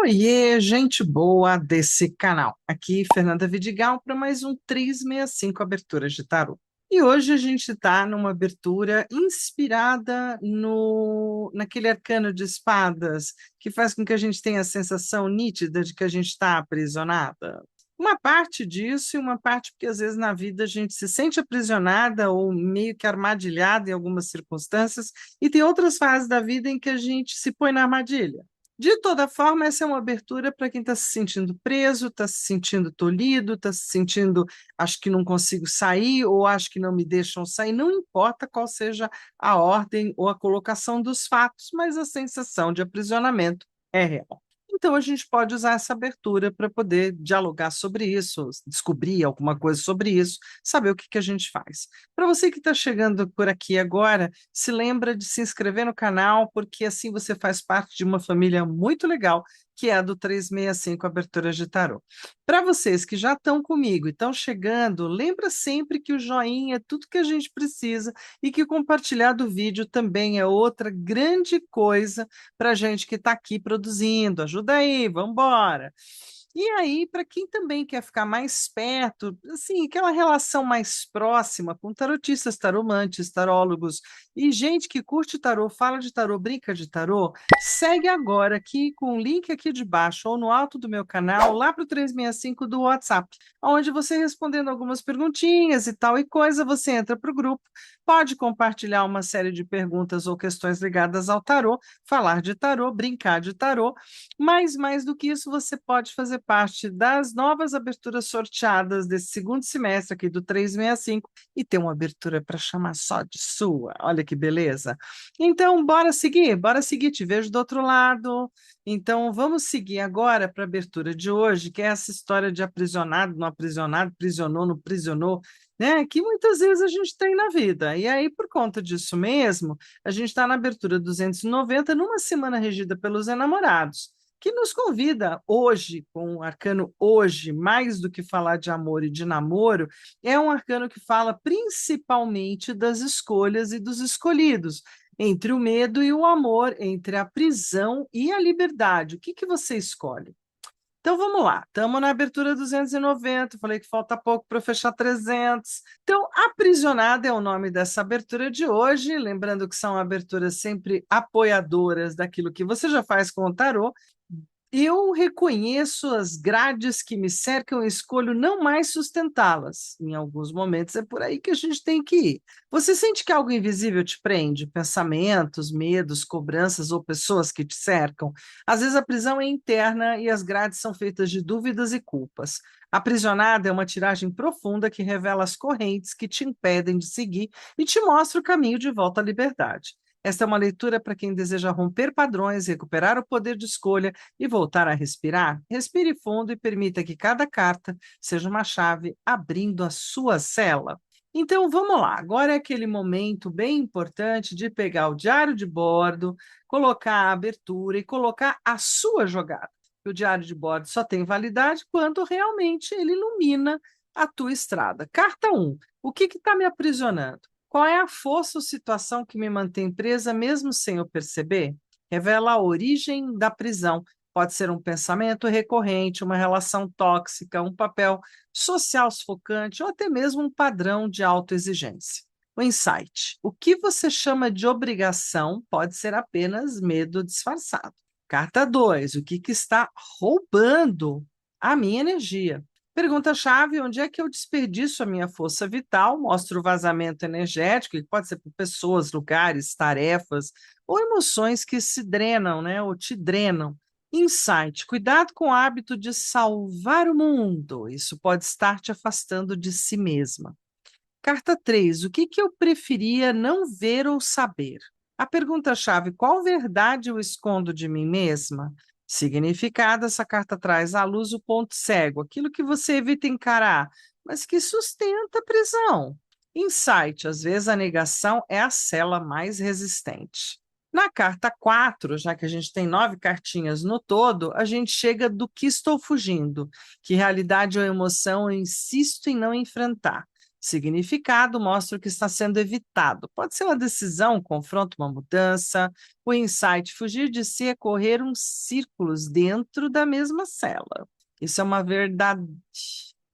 Oiê, gente boa desse canal. Aqui, Fernanda Vidigal, para mais um 365 Aberturas de Tarô. E hoje a gente está numa abertura inspirada naquele arcano de espadas, que faz com que a gente tenha a sensação nítida de que a gente está aprisionada. Uma parte disso e uma parte porque às vezes na vida a gente se sente aprisionada ou meio que armadilhada em algumas circunstâncias, e tem outras fases da vida em que a gente se põe na armadilha. De toda forma, essa é uma abertura para quem está se sentindo preso, está se sentindo tolhido, está se sentindo, acho que não consigo sair, ou acho que não me deixam sair, não importa qual seja a ordem ou a colocação dos fatos, mas a sensação de aprisionamento é real. Então, a gente pode usar essa abertura para poder dialogar sobre isso, descobrir alguma coisa sobre isso, saber o que que a gente faz. Para você que está chegando por aqui agora, se lembra de se inscrever no canal, porque assim você faz parte de uma família muito legal, que é a do 365 Aberturas de Tarô. Para vocês que já estão comigo e estão chegando, lembra sempre que o joinha é tudo que a gente precisa e que compartilhar do vídeo também é outra grande coisa para a gente que está aqui produzindo. Ajuda aí, vamos embora. E aí, para quem também quer ficar mais perto, assim, aquela relação mais próxima com tarotistas, taromantes, tarólogos e gente que curte tarô, fala de tarô, brinca de tarô, segue agora aqui com o link aqui de baixo ou no alto do meu canal, lá para o 365 do WhatsApp, onde você respondendo algumas perguntinhas e tal e coisa, você entra para o grupo, pode compartilhar uma série de perguntas ou questões ligadas ao tarô, falar de tarô, brincar de tarô, mas mais do que isso, você pode fazer parte das novas aberturas sorteadas desse segundo semestre aqui do 365 e ter uma abertura para chamar só de sua. Olha que beleza. Então, bora seguir, te vejo do outro lado. Então, vamos seguir agora para a abertura de hoje, que é essa história de aprisionado, não aprisionado, prisionou, não prisionou, né? Que muitas vezes a gente tem na vida. E aí, por conta disso mesmo, a gente está na abertura 290, numa semana regida pelos enamorados, que nos convida hoje, com o arcano hoje, mais do que falar de amor e de namoro, é um arcano que fala principalmente das escolhas e dos escolhidos, entre o medo e o amor, entre a prisão e a liberdade. O que que você escolhe? Então vamos lá, estamos na abertura 290, falei que falta pouco para fechar 300. Então, Aprisionada é o nome dessa abertura de hoje, lembrando que são aberturas sempre apoiadoras daquilo que você já faz com o tarô. Eu reconheço as grades que me cercam e escolho não mais sustentá-las. Em alguns momentos é por aí que a gente tem que ir. Você sente que algo invisível te prende? Pensamentos, medos, cobranças ou pessoas que te cercam? Às vezes a prisão é interna e as grades são feitas de dúvidas e culpas. Aprisionada é uma tiragem profunda que revela as correntes que te impedem de seguir e te mostra o caminho de volta à liberdade. Esta é uma leitura para quem deseja romper padrões, recuperar o poder de escolha e voltar a respirar. Respire fundo e permita que cada carta seja uma chave abrindo a sua cela. Então vamos lá, agora é aquele momento bem importante de pegar o diário de bordo, colocar a abertura e colocar a sua jogada. O diário de bordo só tem validade quando realmente ele ilumina a tua estrada. Carta 1. O que está me aprisionando? Qual é a força ou situação que me mantém presa mesmo sem eu perceber? Revela a origem da prisão. Pode ser um pensamento recorrente, uma relação tóxica, um papel social sufocante ou até mesmo um padrão de autoexigência. O insight. O que você chama de obrigação pode ser apenas medo disfarçado. Carta 2. O que está roubando a minha energia? Pergunta-chave: onde é que eu desperdiço a minha força vital? Mostra o vazamento energético, que pode ser por pessoas, lugares, tarefas ou emoções que se drenam, né? Ou te drenam. Insight: cuidado com o hábito de salvar o mundo. Isso pode estar te afastando de si mesma. Carta 3. O que que eu preferia não ver ou saber? A pergunta-chave: qual verdade eu escondo de mim mesma? Significado: essa carta traz à luz o ponto cego, aquilo que você evita encarar, mas que sustenta a prisão. Insight: às vezes a negação é a cela mais resistente. Na carta 4, já que a gente tem 9 cartinhas no todo, a gente chega do que estou fugindo, que realidade ou emoção eu insisto em não enfrentar. Significado mostra o que está sendo evitado. Pode ser uma decisão, um confronto, uma mudança. O insight, fugir de si é correr uns círculos dentro da mesma cela. Isso é uma verdade.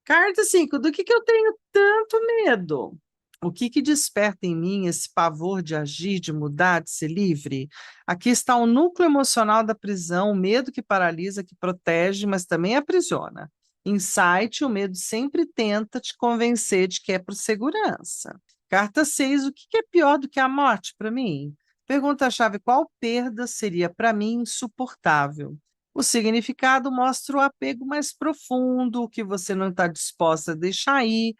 Carta 5. Do que eu tenho tanto medo? O que desperta em mim esse pavor de agir, de mudar, de ser livre? Aqui está o núcleo emocional da prisão, o medo que paralisa, que protege, mas também aprisiona. Insight, o medo sempre tenta te convencer de que é por segurança. Carta 6, o que é pior do que a morte para mim? Pergunta-chave, qual perda seria para mim insuportável? O significado mostra o apego mais profundo, o que você não está disposta a deixar ir,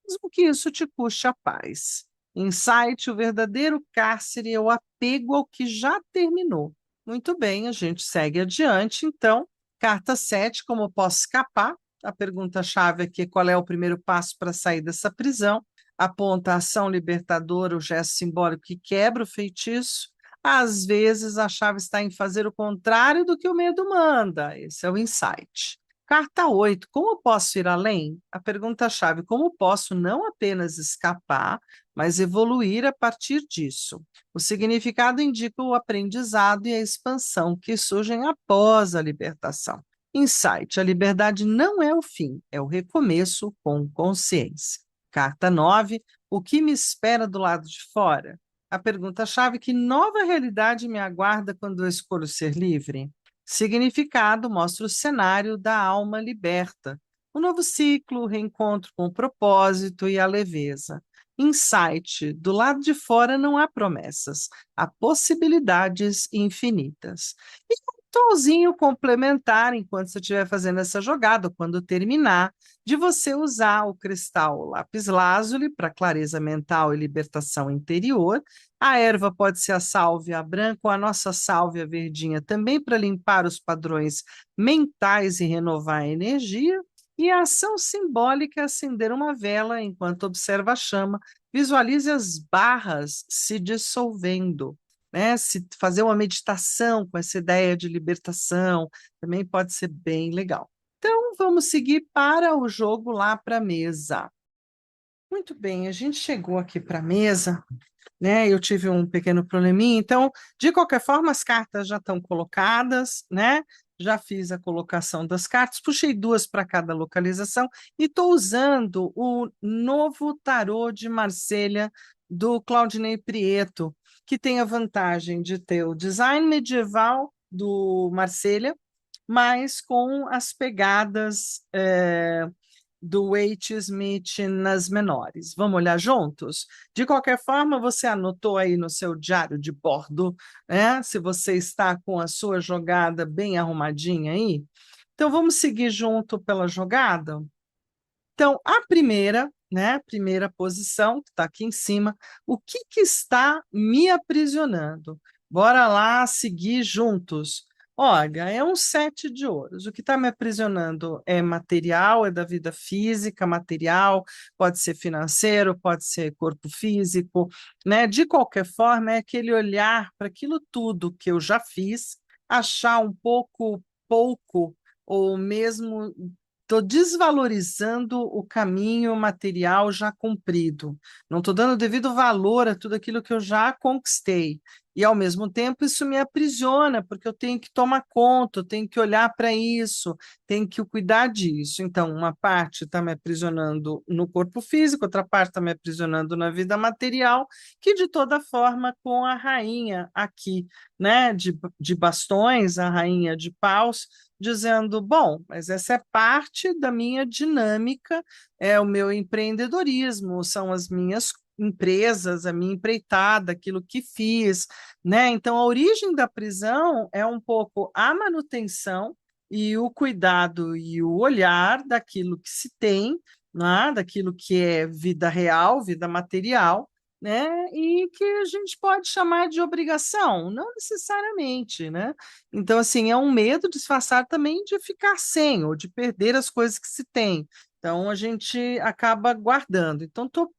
mesmo que isso te custe a paz. Insight, o verdadeiro cárcere é o apego ao que já terminou. Muito bem, a gente segue adiante. Então, carta 7, como posso escapar? A pergunta-chave aqui é qual é o primeiro passo para sair dessa prisão? Aponta a ação libertadora, o gesto simbólico que quebra o feitiço. Às vezes, a chave está em fazer o contrário do que o medo manda. Esse é o insight. Carta 8. Como posso ir além? A pergunta-chave: como posso não apenas escapar, mas evoluir a partir disso? O significado indica o aprendizado e a expansão que surgem após a libertação. Insight: a liberdade não é o fim, é o recomeço com consciência. Carta 9. O que me espera do lado de fora? A pergunta-chave: que nova realidade me aguarda quando eu escolho ser livre? Significado mostra o cenário da alma liberta, o novo ciclo, o reencontro com o propósito e a leveza. Insight: do lado de fora não há promessas, há possibilidades infinitas. E um ritualzinho complementar enquanto você estiver fazendo essa jogada, quando terminar, de você usar o cristal lápis-lazuli para clareza mental e libertação interior. A erva pode ser a sálvia branca ou a nossa sálvia verdinha, também para limpar os padrões mentais e renovar a energia. E a ação simbólica é acender uma vela enquanto observa a chama. Visualize as barras se dissolvendo, né? Se fazer uma meditação com essa ideia de libertação também pode ser bem legal. Então, vamos seguir para o jogo lá para a mesa. Muito bem, a gente chegou aqui para a mesa, né? Eu tive um pequeno probleminha, então, de qualquer forma, as cartas já estão colocadas, né? Já fiz a colocação das cartas, puxei duas para cada localização e estou usando o novo tarô de Marselha do Claudinei Prieto, que tem a vantagem de ter o design medieval do Marselha, mas com as pegadas do Waite Smith nas menores. Vamos olhar juntos? De qualquer forma, você anotou aí no seu diário de bordo, né? Se você está com a sua jogada bem arrumadinha aí. Então, vamos seguir junto pela jogada? Então, a primeira, né? Primeira posição, que está aqui em cima, o que está me aprisionando? Bora lá seguir juntos. Olha, é um 7 de ouros. O que está me aprisionando é material, é da vida física, material, pode ser financeiro, pode ser corpo físico, né? De qualquer forma, é aquele olhar para aquilo tudo que eu já fiz, achar um pouco, ou mesmo estou desvalorizando o caminho material já cumprido. Não estou dando devido valor a tudo aquilo que eu já conquistei. E, ao mesmo tempo, isso me aprisiona, porque eu tenho que tomar conta, eu tenho que olhar para isso, tenho que cuidar disso. Então, uma parte está me aprisionando no corpo físico, outra parte está me aprisionando na vida material, que, de toda forma, com a rainha aqui, né, de bastões, a rainha de paus, dizendo: bom, mas essa é parte da minha dinâmica, é o meu empreendedorismo, são as minhas empresas, a minha empreitada, aquilo que fiz, né? Então, a origem da prisão é um pouco a manutenção e o cuidado e o olhar daquilo que se tem, né? Daquilo que é vida real, vida material, né? E que a gente pode chamar de obrigação, não necessariamente, né? Então, assim, é um medo disfarçado também de ficar sem ou de perder as coisas que se tem. Então, a gente acaba guardando. Então, estou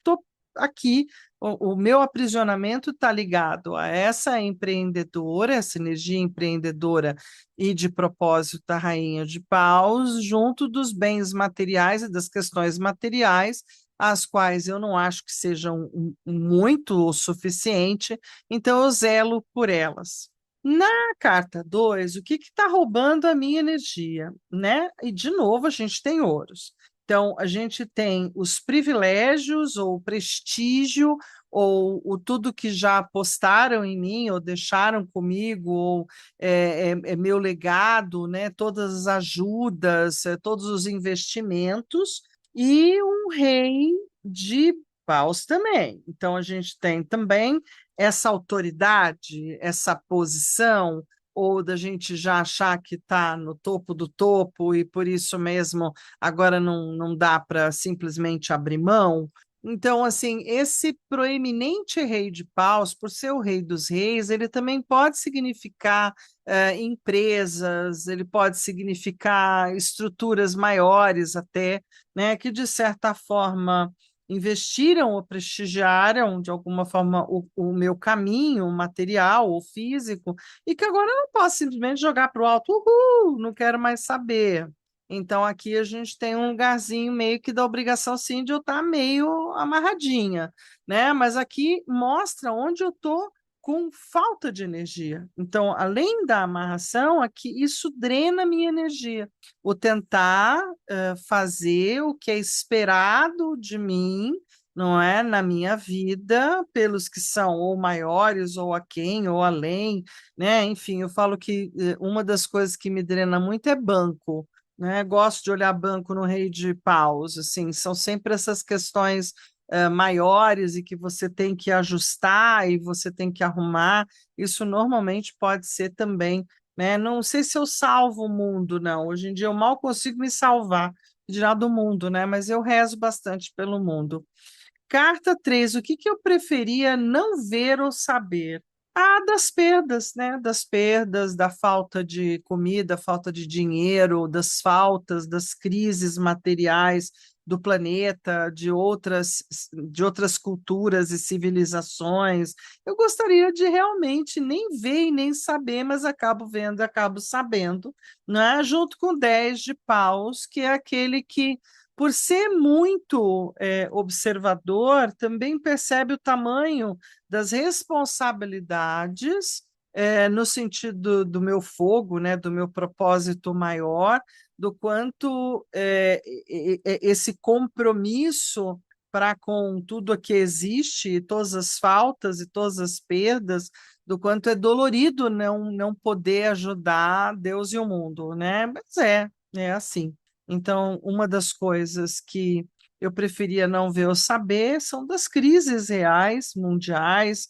aqui, o meu aprisionamento está ligado a essa empreendedora, essa energia empreendedora e de propósito da Rainha de Paus, junto dos bens materiais e das questões materiais, as quais eu não acho que sejam muito o suficiente, então eu zelo por elas. Na carta 2, o que está roubando a minha energia, né? E, de novo, a gente tem ouros. Então, a gente tem os privilégios ou o prestígio ou o tudo que já apostaram em mim ou deixaram comigo, ou é meu legado, né? Todas as ajudas, todos os investimentos, e um rei de paus também. Então, a gente tem também essa autoridade, essa posição, ou da gente já achar que está no topo do topo e por isso mesmo agora não dá para simplesmente abrir mão. Então, assim, esse proeminente rei de paus, por ser o rei dos reis, ele também pode significar empresas, ele pode significar estruturas maiores até, né, que de certa forma investiram ou prestigiaram de alguma forma o meu caminho material ou físico, e que agora eu não posso simplesmente jogar para o alto, uhul, não quero mais saber. Então aqui a gente tem um lugarzinho meio que da obrigação sim de eu estar meio amarradinha, né? Mas aqui mostra onde eu estou com falta de energia. Então, além da amarração, aqui isso drena a minha energia. O tentar fazer o que é esperado de mim, não é, na minha vida, pelos que são ou maiores, ou aquém, ou além, né? Enfim, eu falo que uma das coisas que me drena muito é banco, né? Gosto de olhar banco no Rei de Paus, assim, são sempre essas questões maiores e que você tem que ajustar e você tem que arrumar. Isso normalmente pode ser também, né? Não sei se eu salvo o mundo, não. Hoje em dia eu mal consigo me salvar, dirá do mundo, né? Mas eu rezo bastante pelo mundo. Carta 3, o que que eu preferia não ver ou saber? Ah, das perdas, né? Das perdas, da falta de comida, falta de dinheiro, das faltas, das crises materiais do planeta, de outras culturas e civilizações. Eu gostaria de realmente nem ver e nem saber, mas acabo vendo e acabo sabendo, né? Junto com 10 de paus, que é aquele que por ser muito observador, também percebe o tamanho das responsabilidades, no sentido do meu fogo, né, do meu propósito maior, do quanto esse compromisso para com tudo o que existe, todas as faltas e todas as perdas, do quanto é dolorido não poder ajudar Deus e o mundo, né? Mas é assim. Então, uma das coisas que eu preferia não ver ou saber são das crises reais, mundiais,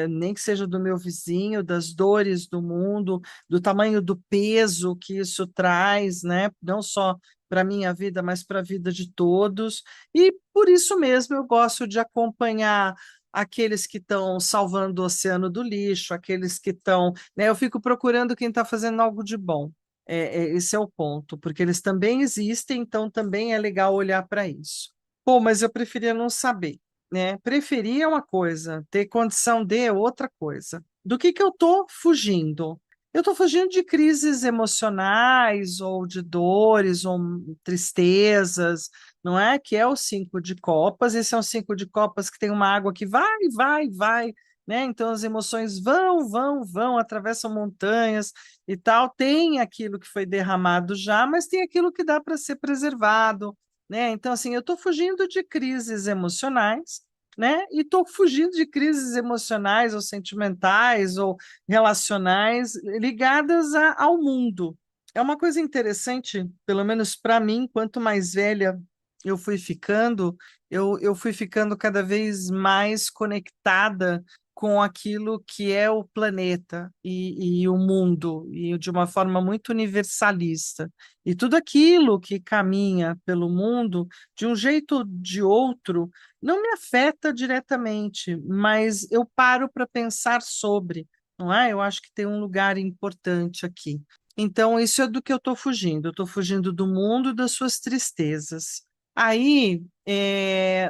nem que seja do meu vizinho, das dores do mundo, do tamanho do peso que isso traz, né? Não só para a minha vida, mas para a vida de todos. E por isso mesmo eu gosto de acompanhar aqueles que estão salvando o oceano do lixo, aqueles que estão, né? Eu fico procurando quem está fazendo algo de bom. Esse é o ponto, porque eles também existem, então também é legal olhar para isso. Pô, mas eu preferia não saber, né? Preferir é uma coisa, ter condição de é outra coisa. Do que eu estou fugindo? Eu estou fugindo de crises emocionais, ou de dores, ou tristezas, não é? Que é o 5 de copas. Esse é um 5 de copas que tem uma água que vai, vai, vai, né? Então as emoções vão, vão, vão, atravessam montanhas e tal. Tem aquilo que foi derramado já, mas tem aquilo que dá para ser preservado, né? Então, assim, eu estou fugindo de crises emocionais, né? E estou fugindo de crises emocionais ou sentimentais ou relacionais ligadas ao mundo. É uma coisa interessante, pelo menos para mim, quanto mais velha eu fui ficando, eu fui ficando cada vez mais conectada com aquilo que é o planeta e o mundo, e de uma forma muito universalista. E tudo aquilo que caminha pelo mundo, de um jeito ou de outro, não me afeta diretamente, mas eu paro para pensar sobre, não é? Eu acho que tem um lugar importante aqui. Então, isso é do que eu estou fugindo. Eu estou fugindo do mundo e das suas tristezas. Aí,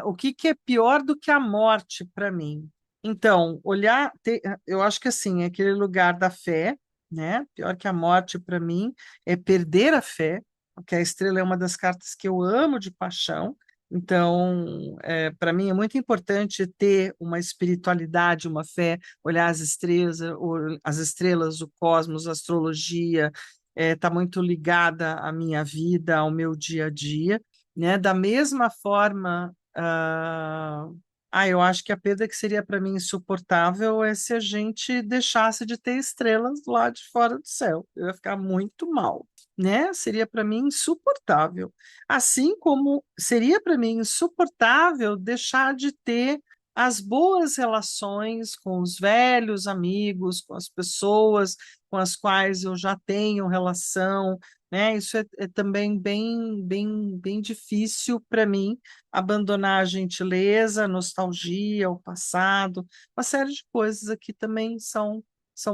o que que é pior do que a morte para mim? Então, eu acho que assim, é aquele lugar da fé, né? Pior que a morte para mim é perder a fé, porque a estrela é uma das cartas que eu amo de paixão, Então, para mim é muito importante ter uma espiritualidade, uma fé, olhar as estrelas, o cosmos, a astrologia, está muito ligada à minha vida, ao meu dia a dia, né? Da mesma forma, eu acho que a perda que seria para mim insuportável é se a gente deixasse de ter estrelas lá de fora do céu. Eu ia ficar muito mal, né? Seria para mim insuportável. Assim como seria para mim insuportável deixar de ter as boas relações com os velhos amigos, com as pessoas com as quais eu já tenho relação, né? Isso é também bem difícil para mim, abandonar a gentileza, a nostalgia, o passado, uma série de coisas aqui também são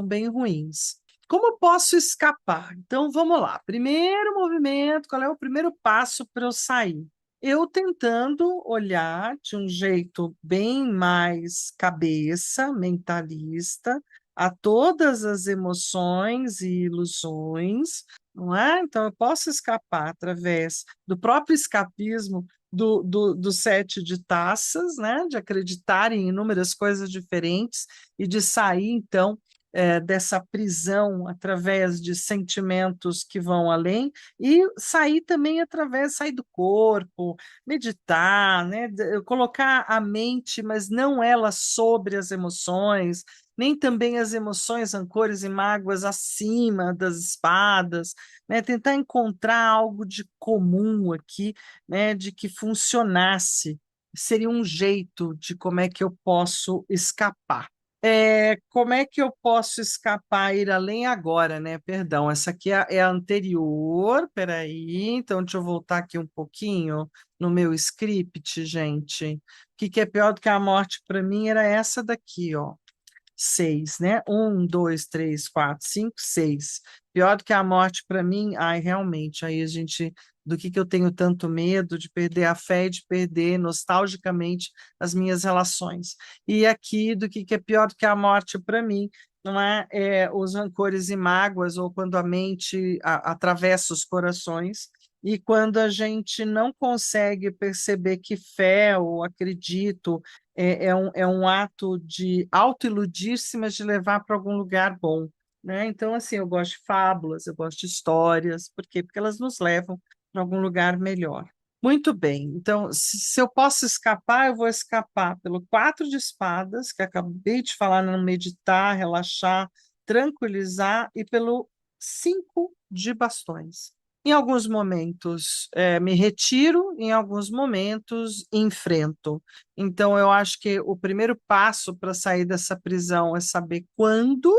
bem ruins. Como eu posso escapar? Então, vamos lá. Primeiro movimento, qual é o primeiro passo para eu sair? Eu tentando olhar de um jeito bem mais cabeça, mentalista, a todas as emoções e ilusões, não é? Então, eu posso escapar através do próprio escapismo do sete de taças, né? De acreditar em inúmeras coisas diferentes e de sair, então, dessa prisão através de sentimentos que vão além e sair também sair do corpo, meditar, né? Colocar a mente, mas não ela sobre as emoções, nem também as emoções, rancores e mágoas acima das espadas, né? Tentar encontrar algo de comum aqui, né? De que funcionasse. Seria um jeito de como é que eu posso escapar. Como é que eu posso escapar, ir além agora, né? Perdão, essa aqui é a anterior, peraí, então deixa eu voltar aqui um pouquinho no meu script, gente. O que é pior do que a morte para mim era essa daqui, ó. Seis, né? Um, dois, três, quatro, cinco, seis. Pior do que a morte para mim, ai, realmente, aí a gente, do que eu tenho tanto medo de perder a fé e de perder nostalgicamente as minhas relações. E aqui, do que é pior do que a morte para mim, não é, os rancores e mágoas, ou quando a mente atravessa os corações, e quando a gente não consegue perceber que fé ou acredito é um ato de autoiludir-se, mas de levar para algum lugar bom, né? Então, assim, eu gosto de fábulas, eu gosto de histórias, por quê? Porque elas nos levam para algum lugar melhor. Muito bem, então, se eu posso escapar, eu vou escapar pelo quatro de espadas, que acabei de falar, no meditar, relaxar, tranquilizar, e pelo cinco de bastões. Em alguns momentos me retiro, em alguns momentos enfrento. Então, eu acho que o primeiro passo para sair dessa prisão é saber quando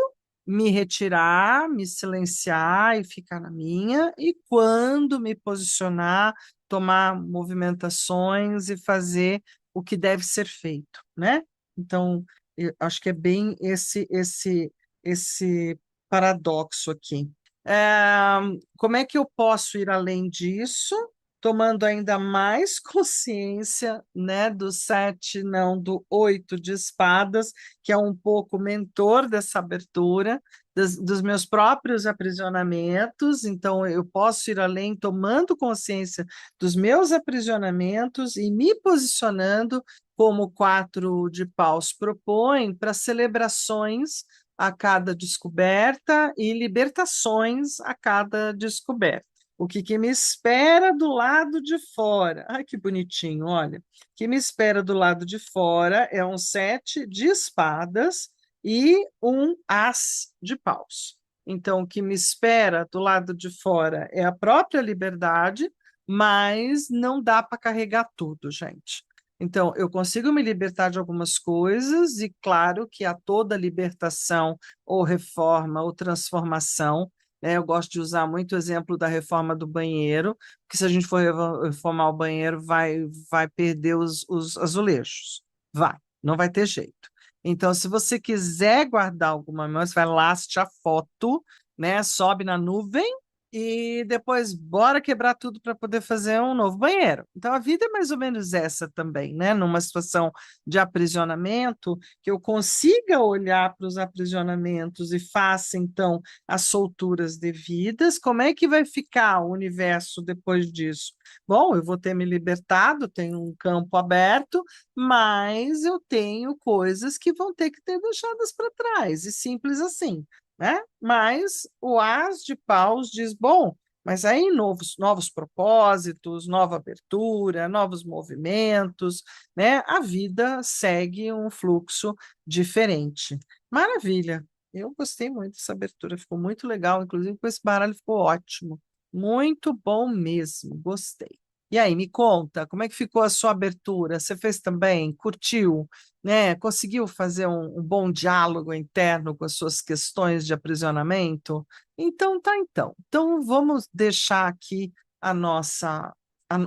me retirar, me silenciar e ficar na minha, e quando me posicionar, tomar movimentações e fazer o que deve ser feito, né? Então, eu acho que é bem esse paradoxo aqui. É, como é que eu posso ir além disso? Tomando ainda mais consciência, né, do sete, não, do oito de espadas, que é um pouco mentor dessa abertura, dos meus próprios aprisionamentos. Então, eu posso ir além, tomando consciência dos meus aprisionamentos e me posicionando como o quatro de paus propõe para celebrações a cada descoberta e libertações a cada descoberta. O que me espera do lado de fora? Ai, que bonitinho, olha. O que me espera do lado de fora é um sete de espadas e um as de paus. Então, o que me espera do lado de fora é a própria liberdade, mas não dá para carregar tudo, gente. Então, eu consigo me libertar de algumas coisas, e claro que a toda libertação, ou reforma, ou transformação, né? Eu gosto de usar muito o exemplo da reforma do banheiro, porque se a gente for reformar o banheiro, vai perder os azulejos. Vai, não vai ter jeito. Então, se você quiser guardar alguma memória, você vai lá, assistir a foto, né? Sobe na nuvem e depois bora quebrar tudo para poder fazer um novo banheiro. Então a vida é mais ou menos essa também, né? Numa situação de aprisionamento, que eu consiga olhar para os aprisionamentos e faça então as solturas devidas. Como é que vai ficar o universo depois disso? Bom, eu vou ter me libertado, tenho um campo aberto, mas eu tenho coisas que vão ter que ser deixadas para trás, e simples assim, né? Mas o As de Paus diz: bom, mas aí novos propósitos, nova abertura, novos movimentos, né? A vida segue um fluxo diferente. Maravilha! Eu gostei muito dessa abertura, ficou muito legal, inclusive com esse baralho ficou ótimo. Muito bom mesmo, gostei. E aí, me conta, como é que ficou a sua abertura? Você fez também? Curtiu? Né? Conseguiu fazer um bom diálogo interno com as suas questões de aprisionamento? Então, tá então. Então, vamos deixar aqui a nossa,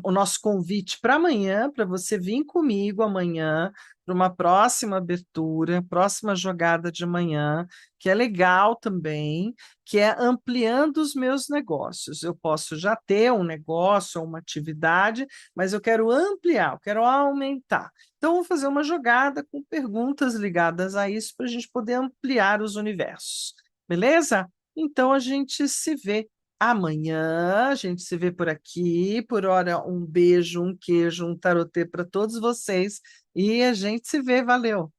o nosso convite para amanhã, para você vir comigo amanhã para uma próxima abertura, próxima jogada de manhã, que é legal também, que é ampliando os meus negócios. Eu posso já ter um negócio ou uma atividade, mas eu quero ampliar, eu quero aumentar. Então, vamos fazer uma jogada com perguntas ligadas a isso para a gente poder ampliar os universos. Beleza? Então, a gente se vê amanhã, a gente se vê por aqui. Por hora, um beijo, um queijo, um tarotê para todos vocês e a gente se vê. Valeu!